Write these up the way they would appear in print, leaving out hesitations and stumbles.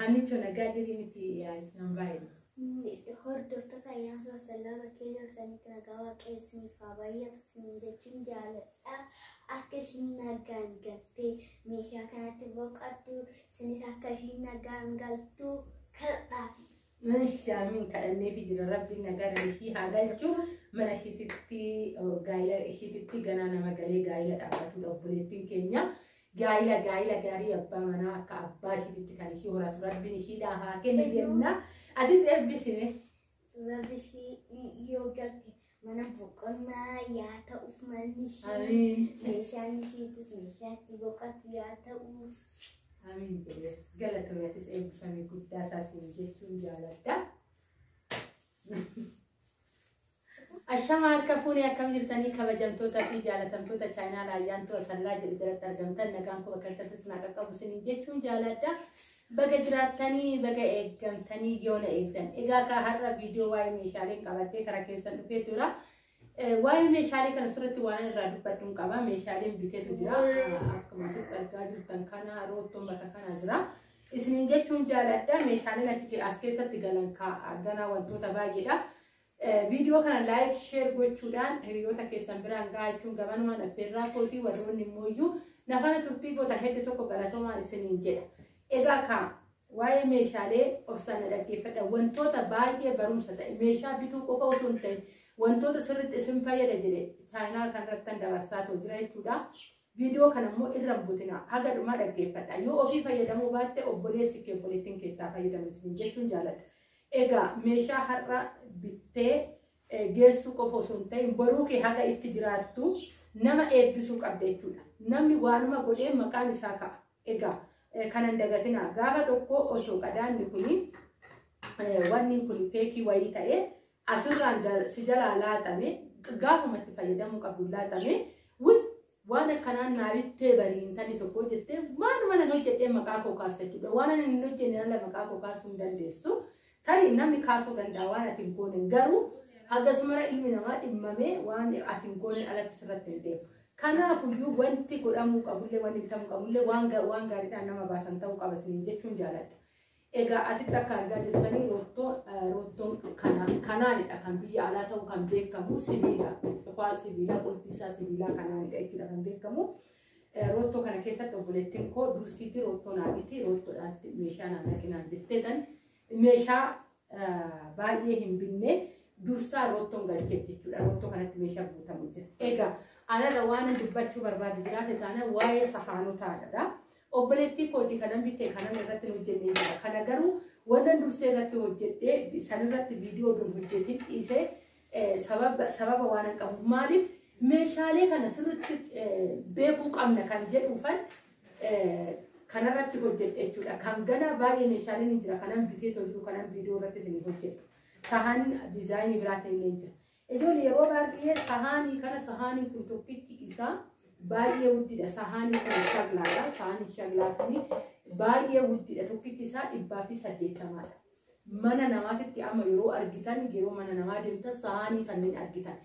Mani cuna gadi riniti ya nambaye. Hordoftoota ayyaana sallama keenya irratti nagaa qeessanii faabayyatu jechuun jaaladha. Akka ishiin nagaan galtee meeshaa kanatti boqottu isinis akka ishiin nagaan galtu kadhaa. Meeshaan kadhannee fi jira rabbiin nagaa ishii haa galchu. Mana ishiitti gaa'ila ishiitti ganaa nama galee gaa'ila dhaabbatu obboleettiin keenya. Gaa'ila gaarii abbaa manaa akka abbaa ishiitti kan ishii horatu rabbiin ishiidhaa haa kennu jenna. Atis eebbisime. Rabbishii yoo galte mana boqonnaa yaa ta'uuf manni ishii meeshaan ishiitis meeshaatti boqotu yaa ta'uuf. Amiin jedhe galatoomaatis eebbifame guddaa isaasiin jechuun jaaladha. Ashama harka fuunee akkam jirtanii kabajamtoota fi jaalatamtoota chaayinaa ayyaantu asallaa jedhu argamtan nagaan kuma kaltattis naa qaqqabu isiniin jechuun jaaladha. Baga jiraatanii baga eeggamtanii yoona eegdan. Egaa ka har'a viidiyoo waa'ee meeshaalee qabattee karaa keessan dhufee tura. Waa'ee meeshaalee kana sirriitti waan irraa dubbadhuun qaba. Meeshaaleen biteetu jira. Akkuma asitti argaa jirtan kana roottoon bakka kana jira. Isiniin jechuun jaaladha. Meeshaaleen achi as keessatti galan ganaa wantoota baay'eedha. Viidiyoo kana laayik sheer gochuudhaan hiriyoota keessan biraan gahaa jechuun gabanumaan affeerraa kootii warroonni immoo nafana turtii goota hedduu tokko galatoomaan isiniin jedha. Egaa ka waa'ee meeshaalee obsaan dhaggeeffadha. Wantoota baay'ee barumsa ta'e meeshaa bituu qofa osoo hin ta'in wantoota sirriitti isin fayyada jedhe chaayinaa kanarratti dabarsaa jira jechuudha. Viidiyoo kana immoo irra buutina haga dhumaa dhaggeeffadha. Yoo ofii fayyadamuu baatte obboleessi kee obboleettiin keessaa fayyadamu jechuun jaaladha. Egaa meeshaa har'a bittee geessuu qofa osoo hin ta'in boruu kee haga itti jiraattu nama eebbisuu qabda jechuudha. Namni waanuma godhee maqaan isaa ka'a. Egaa kanan dagatina gaafa tokko osoo qadaanni kuni wanni kun feekii wayii ta'e asirraan si jalaa laatame gaafumatti fayyadamuu qabu laatame waan akkanaan naabittee bariin tani tokko jettee waanuma nan hojjedhee maqaa koo kaasta jechuudha. Waan ani hin hojjenne ala maqaa koo kaasuu hin dandeessu. Tani namni kaasuu danda'a waan ati hin goone garuu hagasumara ilmi namaa dhimmamee waan ati hin goone alatti sirratti hin deemu. Kanaafuyyuu wanti godhamuu qabullee wanti bitamuu qabullee waan gaariidhaan nama baasan ta'uu qaba isiniin jechuun jaaladha. Egaa asitti akka argaa jirtanii roottoon kanaanidha kan biyya alaa ta'uu kan beekamu sibiila. Sibiila qulfiisaa sibiilaa kanaanidha jechuudha kan beekamu. Roottoo kana keessatti obboleettiin koo dursiitii roottoo naafiti roottoodhaatti meeshaa naannaqinaan jetteetan meeshaa baay'ee hin binne dursaa roottoon galchee jechuudha. Roottoo kanatti meeshaa guutamu jira. Egaa ana waan dubbachuu barbaadu jiraate taana waa'ee sahaanotaadha. Obboleettii kootii kanan bitee kanan irratti hojjennee jira. Kana garuu wanta dursee irratti hojjedhee sanirratti viidiyoo dun hojjetin dhiisee sababa waan qabu. Maaliif meeshaalee kana sirriitti beekuu qabna kan jedhuufan kanarratti hojjedhe jechuudha. Kan gana baay'ee meeshaaleen hin jira kanan bitee jiru kanan viidiyoo irratti isin hojjedhu. Sahaan diizaayinii biraatiin illee jira. Ijoollee yeroo baay'ee sahaanii kana sahaanii kun tokkichi isaa baay'ee guddidha. Sahaanii kun shaglaadha. Sahaanii shaglaa kun baay'ee guddidha. Tokkichi isaa 180dha. Mana namaatitti amma yeroo argitan yeroo mana namaa deemtan sahaanii kanneen argitan.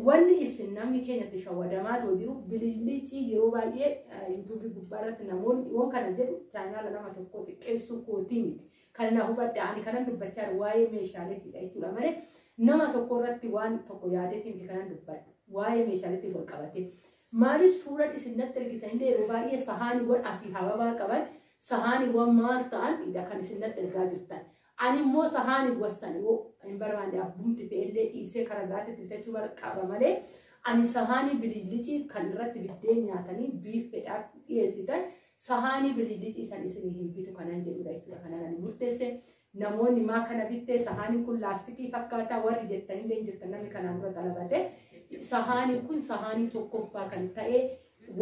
Wanni isin namni keenyatti shawwadamaa jiru bililicii yeroo baay'ee yuutuubii gubbaarratti namoonni waan kana jedhu chaanaala nama tokko xiqqeessuu kootii miti. Kan na hubadha ani kanan dubbachaa waa'ee meeshaaleetidha jechuudha malee. Nama tokko irratti waan tokko yaadeetiin kanan dubbadhu waa'ee meeshaaleetti wal qabate maaliif suuraan isinatti argitanillee yeroo baay'ee sahaaniiwwan asii hababaa qaban sahaaniiwwan maal ta'an kan isinatti argaa jirtan. Ani immoo sahaaniiwwan sana yoo hin barbaanne abbumti ta'ellee dhiisee karaa biraatti bitachuu qaba malee ani sahaanii bililicii kan irratti biddeen nyaatanii biifeedhaaf dhiyeessitan sahaanii bililicii san isinii hin bitu kanan jedhudha jechuudha. Kanan ani murteesse. Namoonni maa kana bittee sahaanii kun laastikii fakkaataa warri jettanii jirtan namni kanaan dura talabate sahaanii kun sahaanii tokkoffaa kan ta'e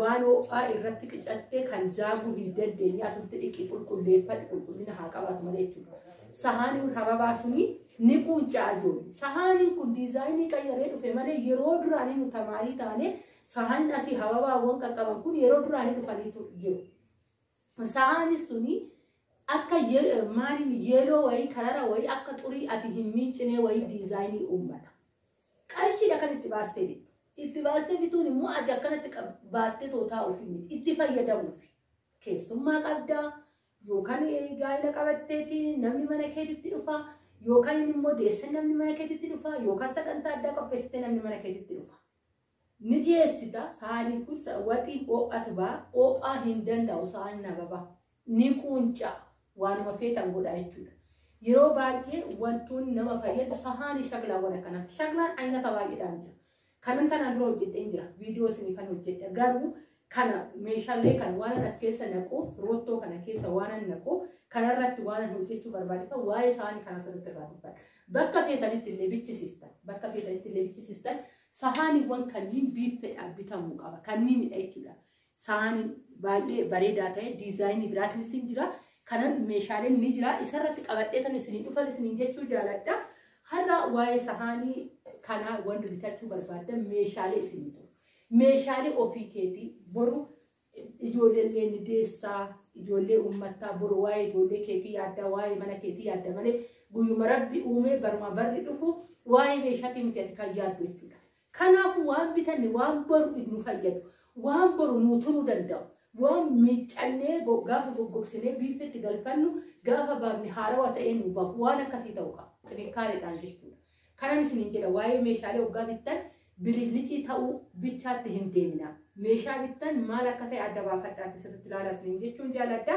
waan ho'aa irratti qicattee kan zaaguu hin dandeenye asutti dhiqii qulqulleeffadhu qulqullina haa qabaatu malee jechuudha. Sahaaniin hababaa suni ni quuncaa ijoollee. Sahaaniin kun diizaayinii qayyaree dhufe malee yeroo duraanii nu tamaarii taane sahaaniin asii hababaawwan qaqqaban kun yeroo duraanii dhufaniitu jiru. Sahaanii suni akka maaliin yeeloo wayii kalara wayii akka xurii ati hin miicine wayii diizaayinii uummata. Qarshiidha kan itti baastee bituun immoo ati akkanatti baattee tootaa ofii miti itti fayyadamuuf keessummaa qabdaa yookaan gaa'ela qabatteeti namni mana keetitti dhufa yookaan immoo deessan namni mana keetitti dhufa yookaan sagantaa addaa qopheessite namni mana keetitti dhufa. Ni dhiyeessita saanii kun waxii ho'atu baa ho'aa hin danda'u saanii nababa ni quunca waanuma feetan godha jechuudha. Yeroo baay'ee wantoonni nama fayyadu sahaanii shaglaawwan akkanatti shaglaan aynata baay'eedhaan jira. Kanan tanaan dura hojjedheen jira viidiyoo isinifan hojjedha garuu kana meeshaalee kan waan as keessa naqu rottoo kana keessa waan naqu kanarratti waan hojjechuu barbaadu waa'ee saanii kana sirriitti irraa dubbadha. Bakka feetanitti illee bichisiistan sahaaniiwwan kanneen biifeedhaan bitamuu qaba kanneen midha jechuudha. Sahaanii baay'ee bareedaa ta'e diizaayinii biraatiin isin jira. Kanan meeshaaleen ni jira isarratti qabadhee tan isin dhufan isin jechuu jaaladha. Har'a waa'ee sahaanii kana wanti bitachuu barbaadan meeshaalee isinitu. Meeshaalee ofii keetii boru ijoollee ni deessaa ijoollee uummataa boru waa'ee ijoollee keetii yaadda waa'ee mana keetii yaadda malee guyyuma rabbi uumee baruma barri dhufu waa'ee meeshaatii miti ati kan yaaddu jechuudha. Kanaafuu waan bitanne waan boru nu fayyadu waan boru nu turuu danda'u waan miiccannee gaafa goggogsinee biifetti galfannu gaafa baafne haarawaa ta'ee nu baafu waan akkasii ta'uu qaba. Xinkaareedhaan jechuudha. Kanan isiniin jedha waa'ee meeshaalee hoggaa bittan bilicii ta'uu bichaatti hin deemina. Meeshaa bittan maal akka ta'e adda baafadhaatti sirriitti ilaalaa isiniin jechuun jaaladha.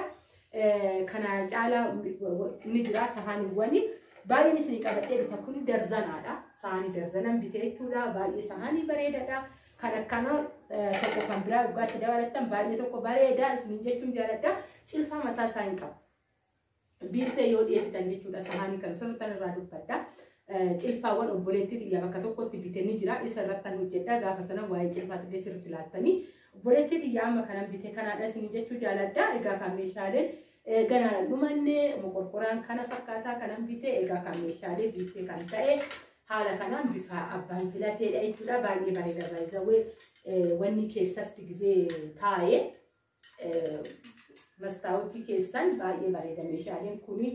Kana caalaa ni jira sahaaniiwwani baay'een isinii qabadhee dhufa kun darzanaadha. Sahaanii darzanan bitee jechuudha. Baay'ee sahaanii bareedaadha. Kan akkana tokko kan biraa hoggaatti dabalattan baay'ee tokko bareedaa isiniin jechuun jaaladha. Cilfaa mataa isaa hin qabu. Biiffee yoo dhiyeessitan jechuudha sahaanii kan sirriittan irraa dubbadha. Cilfaawwan obboleettii xiyyaa bakka tokkotti bitanii jira isa irratti kan hojjedha gaafa sana waa'ee cilfaatti sirriitti laattanii obboleettii xiyyaa amma kanan bite kanaadha isin jechuu jaaladha. Egaa kan meeshaaleen ganaan dhumannee moqorqoraan kana fakkaataa kanan bite egaa kan meeshaalee biiffee kan ta'e haala kanaan bifa abbaan filateedha jechuudha. Baay'ee bareeda baay'ee wanni keessatti gizee taa'ee mastaawotii keessan baay'ee bareeda meeshaaleen kuni.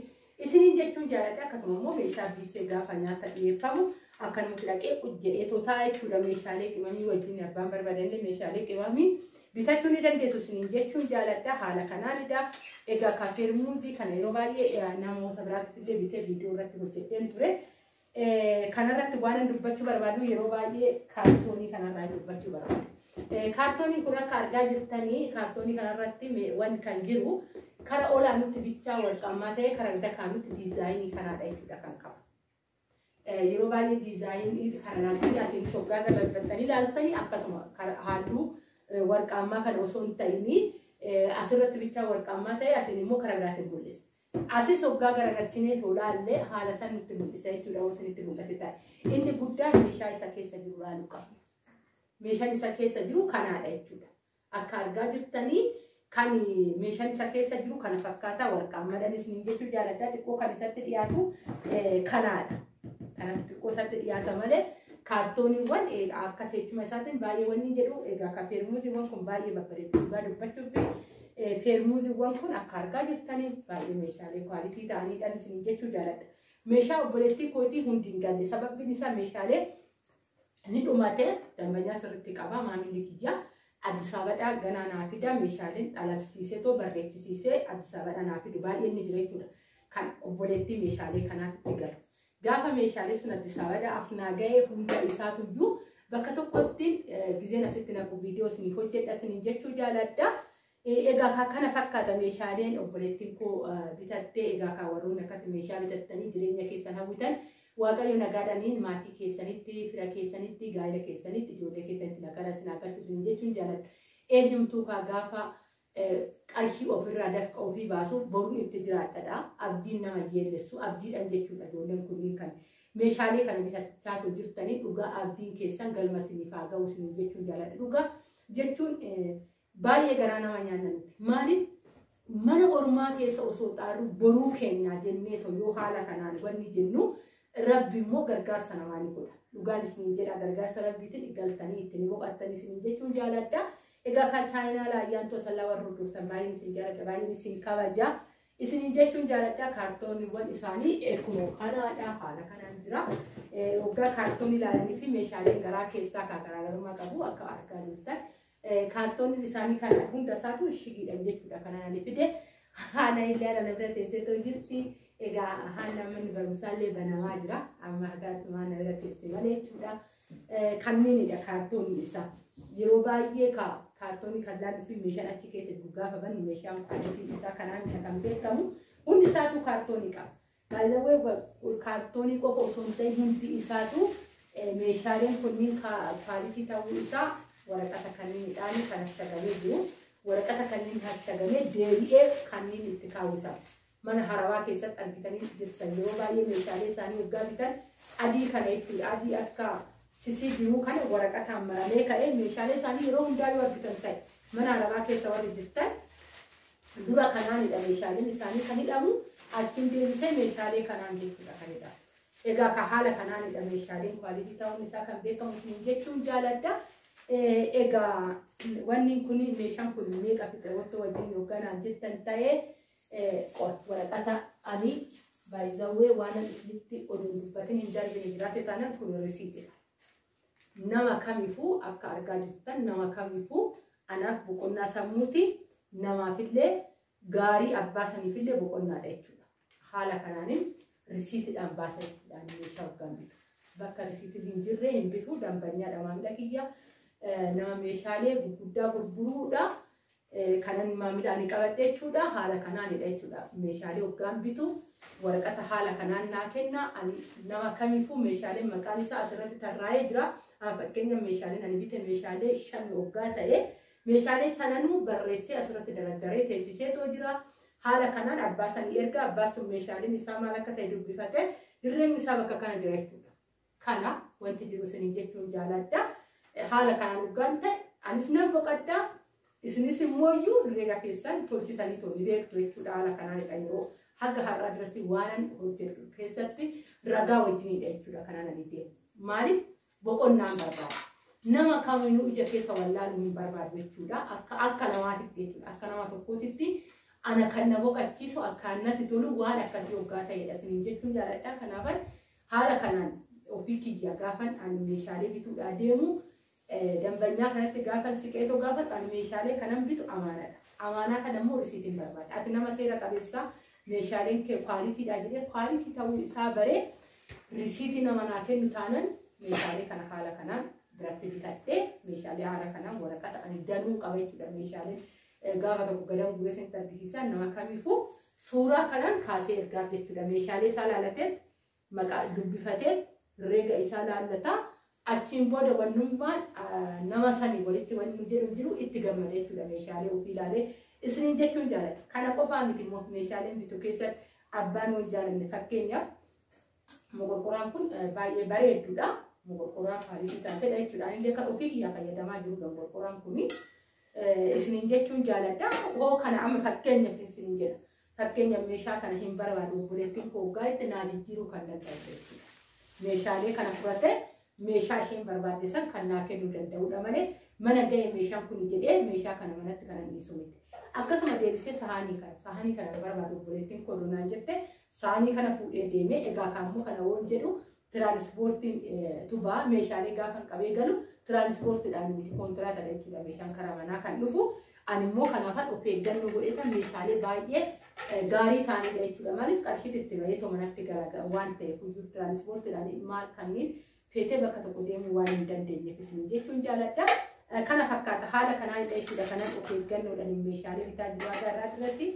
Isiniin jechuun jaaladha akkasuma immoo meeshaa biiffee gaafa nyaata dhiyeeffamu akkanumatti dhaqee jedhee tootaa jechuudha. Meeshaalee qimamii wajjin abbaan barbaadanne meeshaalee qimamii bitachuu ni dandeessu isiniin jechuun jaaladha. Haala kanaanidha. Egaa kaafee muuzii kana yeroo baay'ee namoota biraatti illee bitee viidiyoo irratti hojjedheen ture. Kanarratti waan dubbachuu barbaadu yeroo baay'ee kaartoonii kanarraa dubbachuu barbaadu. Kaartoonii kun akka argaa jirtanii kaartoonii kanarratti waan kan jiru kara olaanutti bichaa walqammaa ta'e kara bitakanutti diizaayinii kanaadha jechuudha kan qabu. Yeroo baay'ee diizaayinii kana laaltanii asiin soggaa galafatanii laaltanii akkasuma halluu warqammaa kana osoo hin ta'ini asirratti bichaa warqammaa ta'e asiin immoo kara biraatiin mul'isa. Asii soggaa garagalchinee tolaallee haala san nutti mul'isa jechuudha osoo itti mul'ate ta'e. Inni guddaan meeshaa isa keessa jiru laaluu qabu. Meeshaan isa keessa jiru kanaadha jechuudha. Akka argaa jirtanii kan meeshaan isa keessa jiru kana fakkaataa warqaammadhaan isin jechuu jaaladha. Xiqqoo kan isatti dhiyaatu kanaadha. Kanatti xiqqoo isatti dhiyaata malee kaartooniiwwan akka teechuma isaatiin baay'ee wanni jedhu egaa akka feermuuziiwwan kun baay'ee babbareedu dubbachuuf feermuuziiwwan kun akka argaa jirtanii baay'ee meeshaalee kwaalitii ta'aniidhaan isin jechuu jaaladha. Meeshaa obboleettii kootii hundi hin galle sababni isaa meeshaalee ni dhumate dambanyaa sirriitti qaba maamilli kiyya. Addis Ababaadhaa ganaa naa fida meeshaaleen xalabsiisee too barreechisiisee Addis Ababaadhaa naa fidu baay'ee inni jira jechuudha. Kan obboleettii meeshaalee kanaatti galu. Gaafa meeshaalee sun Addis Ababaadhaa as naa ga'ee hunda isaatuyyuu bakka tokkotti gizeen asitti naqu viidiyoo isiniif hojjedha isiniin jechuu jaaladha. Egaa kana fakkaata meeshaaleen obboleettiin koo bitattee egaa kan warroonni akkatti meeshaa bitattanii jireenya keessan hawwitan waaqayyo nagaadhaniin maatii keessanitti fira keessanitti gaa'ela keessanitti ijoollee keessanitti nagaadhaan isin agarsiisu jechuun jaaladha. Eenyumtuu kaa gaafa qarshii ofirraa dafqa ofii baasuuf boruun itti jiraadha. Abdiin nama yeellessu abdiidhaan jechuudha ijoolleen kunniin kan meeshaalee kana bitachaa jirtanii dhugaa abdiin keessan galma isiniif haa ga'u isiniin jechuun jaaladha. Dhugaa jechuun baay'ee garaa nama nyaannanitti. Maaliif mana ormaa keessa osoo xaarru boruu keenyaa jennee yoo haala kanaan wanni jennu Rabbi immoo gargaarsa namaa ni godha. Dhugaan isiniin jedha gargaarsa rabbiitiin galtanii ittiin boqottanii isiniin jechuun jaaladha. Egaa kan chaayinaa laayyaantoo sallaa warra hordoftan baay'een isin jaaladha baay'een isin kabaja. Isiniin jechuun jaaladha kaartooniiwwan isaanii kunoo kanaadha haala kanaan jira. Waggaa kaartoonii ilaalanii fi meeshaaleen garaa keessaa kan garaagarummaa qabu akka argaa jirtan. Kaartooniin isaanii kan hunda isaatu shigiidhaan jechuudha kanaan ani fide. Haana illee haadha na bira teesseetoo jirti. Egaa haala manni barumsaallee banamaa jira. Amma hagaatti waan na bira teesse malee jechuudha. Kanneenidha kaartoonii isaa. Yeroo baay'ee kaartoonii kan laaluu fi meeshaan achi keessa gaafa banu meeshaan quality isaa kanaan kan beekamu hundi isaatu kaartoonii qaba. Baay'ee kaartoonii qofa osoo hin ta'in hundi isaatu meeshaaleen kunniin quality ta'uu isaa waraqata kanniinidhaan kan hashagamee jiru. Waraqata kanniin hashagamee deebi'ee kanniin itti kaawwisa. Mana harawaa keessatti argitanii jirtan yeroo baay'ee meeshaalee isaanii waggaa bitan adii kana jechuudha. Adii akka sisii jiru kana waraqataan maramee ka'ee meeshaalee isaanii yeroo hundaa yoo argitan ta'e mana harawaa keessa warri jirtan dura kanaanidha meeshaaleen isaanii kan hidhamu achiin deebisee meeshaalee kanaan jechuudha kan hidhamu. Egaa ka haala kanaanidha meeshaaleen quality ta'uun isaa kan beekamu jechuun jaaladha. Egaa wanni kun meeshaan kun meeqa fixe wattoo wajjin yookaan jettan ta'ee waraqata ani baay'izawwee waan isinitti oduun dubbatin hin darbine jiraate taanaan kun risiitidha. Nama kamifuu akka argaa jirtan nama kamifuu anaaf boqonnaa sammuuti namaafillee gaarii abbaa saniifillee boqonnaadha jechuudha. Haala kanaanin risiitidhaan baasa jechuudhaan meeshaa waggaan bitu. Bakka risiitiin hin jirre hin bitu dambanyaadha maamila kiyya nama meeshaalee gurguddaa gurguruudha. Kanan maamila ani qabadhe jechuudha. Haala kanaanidha jechuudha. Meeshaalee waggaan bitu waraqata haala kanaan naa kenna. Ani nama kamifuu meeshaalee maqaan isaa asirratti tarraa'ee jira. Fakkeenyaaf meeshaaleen ani bite meeshaalee 5 waggaa ta'e meeshaalee sananuu barreessee asirratti dardaree teessiseetoo jira. Haala kanaan abbaa sanii erga abbaa sun meeshaaleen isaa maal akka ta'e dubbifate hirreen isaa bakka kana jira jechuudha. Kana wanti jiru isiniin jechuun jaaladha. Haala kanaan waggaan ta'e anis nan boqaddaa isinis immoo iyyuu herreega keessan tolchitanii tolni beektu jechuudha. Haala kanaanidha yeroo haga har'aa dirasi waanan hojjedhu keessatti ragaa wajjinidha jechuudha. Kanaan ani deemu maaliif boqonnaan barbaada. Nama kaminuu ija keessa wallaaluu hin barbaadu jechuudha. Akka namaatitti jechuudha. Akka nama tokkootitti ana kan na boqachiisu akka natti tolu waan akkasii waggaa ta'edha isiniin jechuun jaaladha. Kanaaf haala kanaan ofii kiyya gaafan ani meeshaalee bituudhaa deemu dambanyaa kanatti gaafan siqeetoo gaafan ani meeshaalee kanan bitu amaanaadha. Amaanaa kana immoo risiitiin barbaada. Ati nama seera qabeessa meeshaaleen kee kwaalitiidha jedhee kwaalitii ta'uu isaa baree risiitii nama naa kennu taanan meeshaalee kana haala kanaan biratti bitadhee meeshaalee haala kanaan waraqata ani danuu qaba jechuudha. Meeshaalee gaafa tokko gadan guree sanitti argisiisan nama kamifuu suuraa kanaan kaasee ergaa jechuudha. Meeshaalee isaa laalatee maqaa dubbifatee herreega isaa laalataa achiin booda wannummaan nama sanii walitti wanni jedhu jiru itti gammada jechuudha. Meeshaalee ofii ilaalee isiniin jechuun jaaladha. Kana qofaa miti immoo meeshaaleen bitu keessatti abbaan wal jaalanne fakkeenyaaf moqorqoraan kun baay'ee bareedduudha. Moqorqoraan faalitii taatedha jechuudha. Anillee kan ofii kiyyaa fayyadamaa jiru moqorqoraan kuni isiniin jechuun jaaladha. Hoo kana amma fakkeenyaaf isiniin jedha. Fakkeenyaaf meeshaa kana hin barbaadu obboleettiin koo waggaa itti naa jijjiiruu kan danda'u jechuudha. Meeshaalee kana fudhatee meeshaa isheen barbaaddisan kan naa kennuu danda'udha malee mana ga'e meeshaan kun jedhee meeshaa kana manatti kana dhiisu miti. Akkasuma deebisee saanii kana barbaadu obboleettiin koo donaan jette saanii kana fuudhee deemee egaa kaammoo kana woon jedhu tiraanispoortiin tubaa meeshaalee gaafa qabee galu tiraanispoortiidhaan miti kontiraatadha jechuudha. Meeshaan karaa manaa kan dhufu ani immoo kanaafan of eeggannoo godheetan meeshaalee baay'ee gaarii ta'anidha jechuudha. Maaliif qarshiitti itti baheetoo manatti garaagara waan ta'eef iyyuu tiraanispoortiidhaan maal kanneen feetee bakka tokko deemuu waan hin dandeenyeef isin jechuun jaaladha. Kana fakkaata haala kanaanidha jechuudha. Kanan of eeggannoodhaan meeshaalee bitaa jiru agarraa dirasi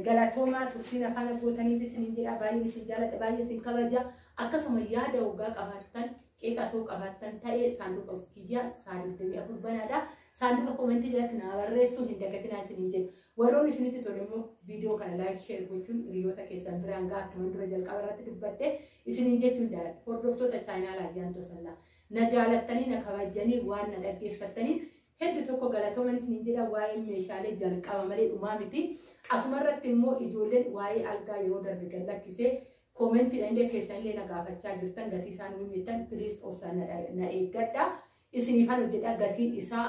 galatoomaa turtiin afaan gootaniif isin jedha. Baay'ee isin jaaladha. Baay'ee isin kabaja. Akkasuma yaada waggaa qabaattan qeeqasoo qabaattan ta'ee saanduqa kiyya saanduqa 24 banaadha. Saanduqa komentii jalatti naa barreessuu hin dagatinaa isin jedhu. Warroon isinitti tole immoo viidiyoo kana laayik sheer gochuun hiriyoota keessan biraan gahaa akkuma dura jalqaba irratti dubbadhe isiniin jechuun jaaladha. Hordoftoota chaayinaala Ayyaantoo Sallaa na jaalattanii na kabajanii waan na dhaggeeffattanii hedduu tokko galatoomaa isiniin jedha. Waa'ee meeshaalee jalqaba malee dhumaa miti. Asuma irratti immoo ijoolleen waa'ee algaa yeroo darbe gad lakkisee koomentiidhaan illee keessanillee na gaafachaa jirtan gatii isaan himtan piliis obsaan na eeggadha. Isiniifan hojjedha gatiin isaa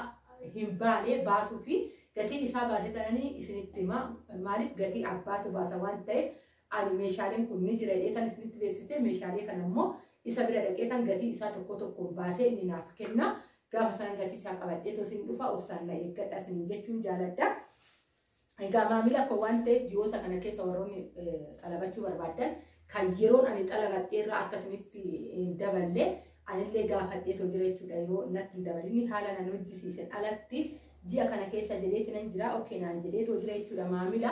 hin baane baasuu fi gatiin isaa baasee tananii isinitti himaa. Maaliif gatii abbaatu baasa waan ta'eef ani meeshaaleen kun ni jira jedheetan isinitti beeksisee meeshaalee kana immoo isa bira dhaqeetan gatii isaa tokko tokkoon baasee inni naaf kenna. Gaafa sana gatii isaa qabadheetoo isin dhufa obsaan na eeggadha isiniin jechuun jaaladha. Egaa maamila koo waan ta'eef ji'oota kana keessa warroonni qalabachuu barbaadan kan yeroon ani xalabadhee irraa akkasumatti daballee anillee gaafadhee too jira jechuudha. Yeroo natti dabalinni haala nan hojjisiisan alatti ji'a kana keessa jedheeti nan jira okkee naan jedhee too jira jechuudha maamila.